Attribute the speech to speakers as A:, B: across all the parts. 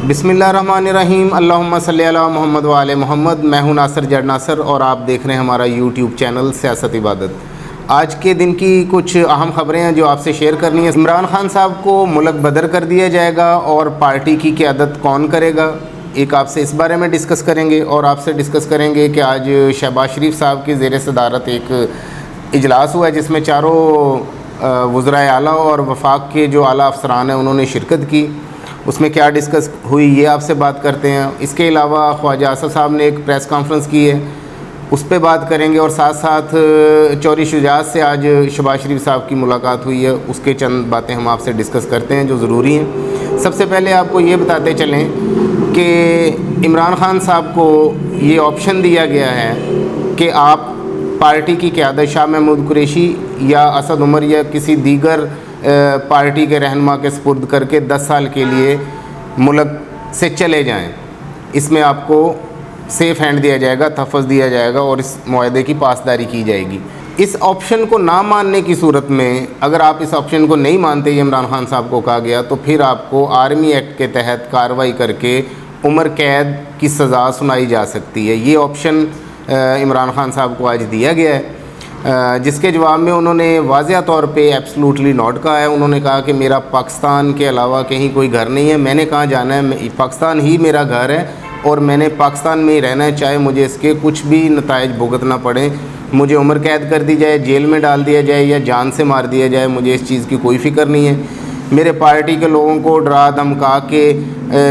A: بسم اللہ الرحمن الرحیم، اللہم صلی علی محمد و آل محمد۔ میں ہوں ناصر جڑ ناصر اور آپ دیکھ رہے ہیں ہمارا یوٹیوب چینل سیاست عبادت۔ آج کے دن کی کچھ اہم خبریں ہیں جو آپ سے شیئر کرنی ہیں۔ عمران خان صاحب کو ملک بدر کر دیا جائے گا اور پارٹی کی قیادت کون کرے گا، ایک آپ سے اس بارے میں ڈسکس کریں گے، اور آپ سے ڈسکس کریں گے کہ آج شہباز شریف صاحب کی زیر صدارت ایک اجلاس ہوا ہے جس میں چاروں وزرائے اعلیٰ اور وفاق کے جو اعلیٰ افسران ہیں انہوں نے شرکت کی۔ اس میں کیا ڈسکس ہوئی یہ آپ سے بات کرتے ہیں۔ اس کے علاوہ خواجہ اسد صاحب نے ایک پریس کانفرنس کی ہے، اس پہ بات کریں گے، اور ساتھ ساتھ چوری شجاعت سے آج شہباز شریف صاحب کی ملاقات ہوئی ہے، اس کے چند باتیں ہم آپ سے ڈسکس کرتے ہیں جو ضروری ہیں۔ سب سے پہلے آپ کو یہ بتاتے چلیں کہ عمران خان صاحب کو یہ آپشن دیا گیا ہے کہ آپ پارٹی کی قیادت شاہ محمود قریشی یا اسد عمر یا کسی دیگر پارٹی کے رہنما کے سپرد کر کے 10 سال کے لیے ملک سے چلے جائیں۔ اس میں آپ کو سیف ہینڈ دیا جائے گا، تحفظ دیا جائے گا اور اس معاہدے کی پاسداری کی جائے گی۔ اس آپشن کو نہ ماننے کی صورت میں، اگر آپ اس آپشن کو نہیں مانتے، یہ عمران خان صاحب کو کہا گیا، تو پھر آپ کو آرمی ایکٹ کے تحت کارروائی کر کے عمر قید کی سزا سنائی جا سکتی ہے۔ یہ آپشن عمران خان صاحب کو آج دیا گیا ہے، جس کے جواب میں انہوں نے واضح طور پہ ایبسلوٹلی ناٹ کہا ہے۔ انہوں نے کہا کہ میرا پاکستان کے علاوہ کہیں کوئی گھر نہیں ہے، میں نے کہاں جانا ہے، پاکستان ہی میرا گھر ہے اور میں نے پاکستان میں ہی رہنا ہے، چاہے مجھے اس کے کچھ بھی نتائج بھگتنا پڑیں، مجھے عمر قید کر دی جائے، جیل میں ڈال دیا جائے یا جان سے مار دیا جائے، مجھے اس چیز کی کوئی فکر نہیں ہے۔ میرے پارٹی کے لوگوں کو ڈرا دھمکا کے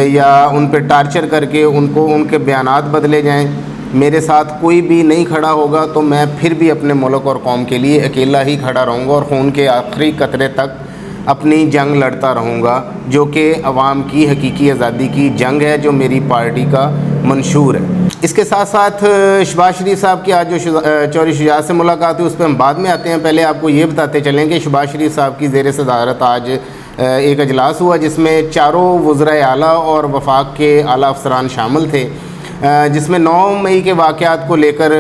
A: یا ان پہ ٹارچر کر کے ان کے بیانات بدلے جائیں، میرے ساتھ کوئی بھی نہیں کھڑا ہوگا تو میں پھر بھی اپنے ملک اور قوم کے لیے اکیلا ہی کھڑا رہوں گا اور خون کے آخری قطرے تک اپنی جنگ لڑتا رہوں گا، جو کہ عوام کی حقیقی آزادی کی جنگ ہے، جو میری پارٹی کا منشور ہے۔ اس کے ساتھ ساتھ شہباز شریف صاحب کی آج جو چوری شجاعت سے ملاقات ہوئی اس پہ ہم بعد میں آتے ہیں۔ پہلے آپ کو یہ بتاتے چلیں کہ شہباز شریف صاحب کی زیر صدارت آج ایک اجلاس ہوا جس میں چاروں وزرائے اعلیٰ اور وفاق کے اعلیٰ افسران شامل تھے، جس میں 9 مئی کے واقعات کو لے کر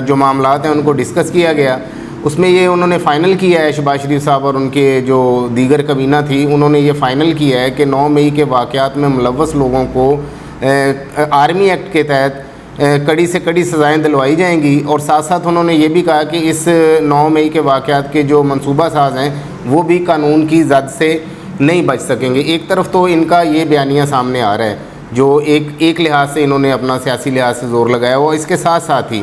A: جو معاملات ہیں ان کو ڈسکس کیا گیا۔ اس میں یہ انہوں نے فائنل کیا ہے، شہباز شریف صاحب اور ان کے جو دیگر کابینہ تھی انہوں نے یہ فائنل کیا ہے کہ 9 مئی کے واقعات میں ملوث لوگوں کو آرمی ایکٹ کے تحت کڑی سے کڑی سزائیں دلوائی جائیں گی، اور ساتھ ساتھ انہوں نے یہ بھی کہا کہ اس 9 مئی کے واقعات کے جو منصوبہ ساز ہیں وہ بھی قانون کی زد سے نہیں بچ سکیں گے۔ ایک طرف تو ان کا یہ بیانیہ سامنے آ رہا ہے جو ایک لحاظ سے انہوں نے اپنا سیاسی لحاظ سے زور لگایا ہوا، اس کے ساتھ ساتھ ہی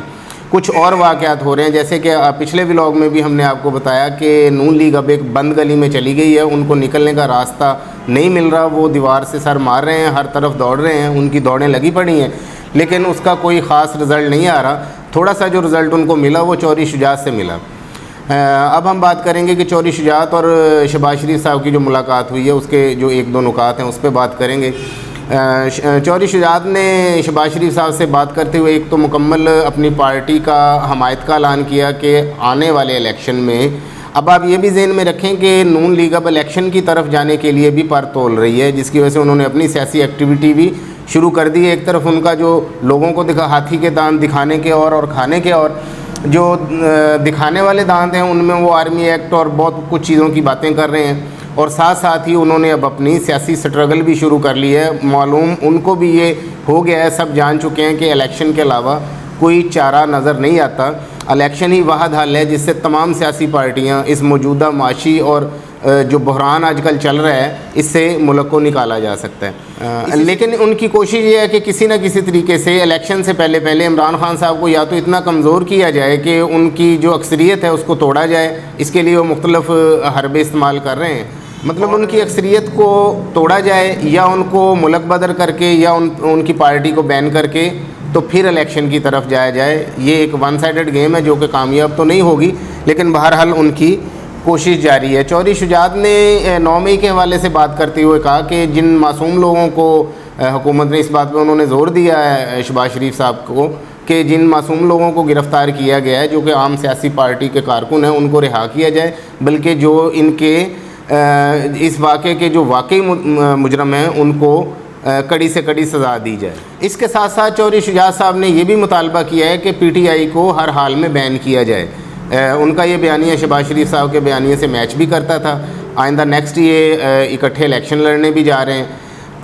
A: کچھ اور واقعات ہو رہے ہیں، جیسے کہ پچھلے ولاگ میں بھی ہم نے آپ کو بتایا کہ نون لیگ اب ایک بند گلی میں چلی گئی ہے، ان کو نکلنے کا راستہ نہیں مل رہا، وہ دیوار سے سر مار رہے ہیں، ہر طرف دوڑ رہے ہیں، ان کی دوڑیں لگی پڑی ہیں، لیکن اس کا کوئی خاص رزلٹ نہیں آ رہا۔ تھوڑا سا جو رزلٹ ان کو ملا وہ چوری شجاعت سے ملا۔ اب ہم بات کریں گے کہ چوری شجاعت اور شہباز شریف صاحب کی جو ملاقات ہوئی ہے اس کے جو 1-2 نکات ہیں اس پہ بات کریں گے۔ چوری شجاعت نے شہباز شریف صاحب سے بات کرتے ہوئے ایک تو مکمل اپنی پارٹی کا حمایت کا اعلان کیا کہ آنے والے الیکشن میں، اب آپ یہ بھی ذہن میں رکھیں کہ نون لیگ اب الیکشن کی طرف جانے کے لیے بھی پر تول رہی ہے، جس کی وجہ سے انہوں نے اپنی سیاسی ایکٹیویٹی بھی شروع کر دی ہے۔ ایک طرف ان کا جو لوگوں کو ہاتھی کے دانت دکھانے کے اور کھانے کے، اور جو دکھانے والے دانت ہیں ان میں وہ آرمی ایکٹ اور بہت کچھ چیزوں کی باتیں کر رہے ہیں، اور ساتھ ساتھ ہی انہوں نے اب اپنی سیاسی سٹرگل بھی شروع کر لی ہے۔ معلوم ان کو بھی یہ ہو گیا ہے، سب جان چکے ہیں کہ الیکشن کے علاوہ کوئی چارہ نظر نہیں آتا، الیکشن ہی واحد حل ہے جس سے تمام سیاسی پارٹیاں اس موجودہ معاشی اور جو بحران آج کل چل رہا ہے اس سے ملک کو نکالا جا سکتا ہے۔ لیکن ان کی کوشش یہ ہے کہ کسی نہ کسی طریقے سے الیکشن سے پہلے عمران خان صاحب کو یا تو اتنا کمزور کیا جائے کہ ان کی جو اکثریت ہے اس کو توڑا جائے، اس کے لیے وہ مختلف حربے استعمال کر رہے ہیں، مطلب ان کی اکثریت کو توڑا جائے یا ان کو ملک بدر کر کے یا ان کی پارٹی کو بین کر کے تو پھر الیکشن کی طرف جایا جائے۔ یہ ایک ون سائیڈڈ گیم ہے جو کہ کامیاب تو نہیں ہوگی، لیکن بہرحال ان کی کوشش جاری ہے۔ چوری شجاعت نے 9 مئی کے حوالے سے بات کرتے ہوئے کہا کہ جن معصوم لوگوں کو حکومت نے، اس بات پہ انہوں نے زور دیا ہے شہباز شریف صاحب کو کہ جن معصوم لوگوں کو گرفتار کیا گیا ہے جو کہ عام سیاسی پارٹی کے کارکن ہیں ان کو رہا کیا جائے، بلکہ جو ان کے اس واقعے کے جو واقعی مجرم ہیں ان کو کڑی سے کڑی سزا دی جائے۔ اس کے ساتھ ساتھ چوری شجاعت صاحب نے یہ بھی مطالبہ کیا ہے کہ پی ٹی آئی کو ہر حال میں بین کیا جائے۔ ان کا یہ بیانیہ شہباز شریف صاحب کے بیانیے سے میچ بھی کرتا تھا۔ آئندہ نیکسٹ یہ اکٹھے الیکشن لڑنے بھی جا رہے ہیں،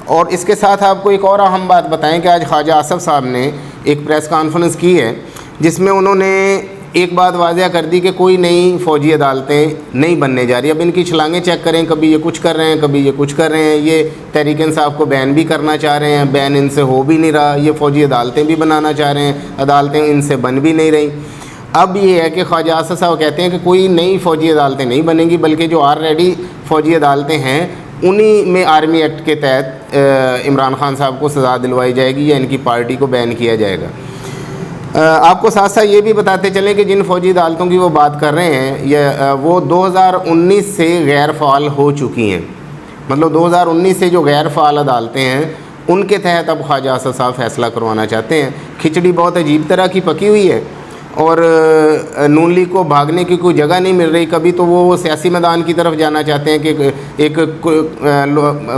A: اور اس کے ساتھ آپ کو ایک اور اہم بات بتائیں کہ آج خواجہ آصف صاحب نے ایک پریس کانفرنس کی ہے جس میں انہوں نے ایک بات واضح کر دی کہ کوئی نئی فوجی عدالتیں نہیں بننے جا رہی. اب ان کی چھلانگیں چیک کریں, کبھی یہ کچھ کر رہے ہیں, کبھی یہ کچھ کر رہے ہیں. یہ تحریک انصاف کو بین بھی کرنا چاہ رہے ہیں, بین ان سے ہو بھی نہیں رہا. یہ فوجی عدالتیں بھی بنانا چاہ رہے ہیں, عدالتیں ان سے بن بھی نہیں رہی. اب یہ ہے کہ خواجہ آصف صاحب کہتے ہیں کہ کوئی نئی فوجی عدالتیں نہیں بنیں گی, بلکہ جو آلریڈی فوجی عدالتیں ہیں انہی میں آرمی ایکٹ کے تحت عمران خان صاحب کو سزا دلوائی جائے گی یا ان کی پارٹی کو بین کیا جائے گا. آپ کو ساتھ ساتھ یہ بھی بتاتے چلیں کہ جن فوجی عدالتوں کی وہ بات کر رہے ہیں وہ 2019 سے غیر فعال ہو چکی ہیں. مطلب 2019 سے جو غیر فعال عدالتیں ہیں ان کے تحت اب خواجہ آصف صاحب فیصلہ کروانا چاہتے ہیں. کھچڑی بہت عجیب طرح کی پکی ہوئی ہے اور نون لیگ کو بھاگنے کی کوئی جگہ نہیں مل رہی. کبھی تو وہ سیاسی میدان کی طرف جانا چاہتے ہیں کہ ایک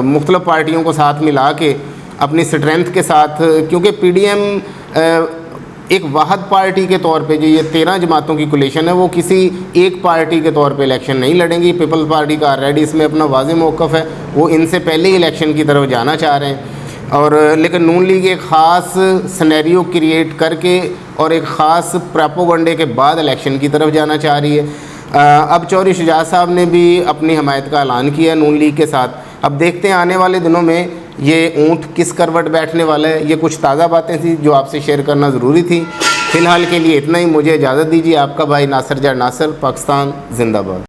A: مختلف پارٹیوں کو ساتھ ملا کے اپنی سٹرینتھ کے ساتھ, کیونکہ پی ڈی ایم ایک واحد پارٹی کے طور پہ جو یہ 13 جماعتوں کی کولیشن ہے وہ کسی ایک پارٹی کے طور پہ الیکشن نہیں لڑیں گی. پیپلز پارٹی کا آلریڈی اس میں اپنا واضح موقف ہے, وہ ان سے پہلے ہی الیکشن کی طرف جانا چاہ رہے ہیں. اور لیکن نون لیگ ایک خاص سنیریو کریٹ کر کے اور ایک خاص پراپوگنڈے کے بعد الیکشن کی طرف جانا چاہ رہی ہے. اب چودھری شجاعت صاحب نے بھی اپنی حمایت کا اعلان کیا نون لیگ کے ساتھ. اب دیکھتے ہیں آنے والے دنوں میں یہ اونٹ کس کروٹ بیٹھنے والا ہے. یہ کچھ تازہ باتیں تھیں جو آپ سے شیئر کرنا ضروری تھی. فی الحال کے لیے اتنا ہی, مجھے اجازت دیجیے. آپ کا بھائی ناصر جاڑ ناصر, پاکستان زندہ باد.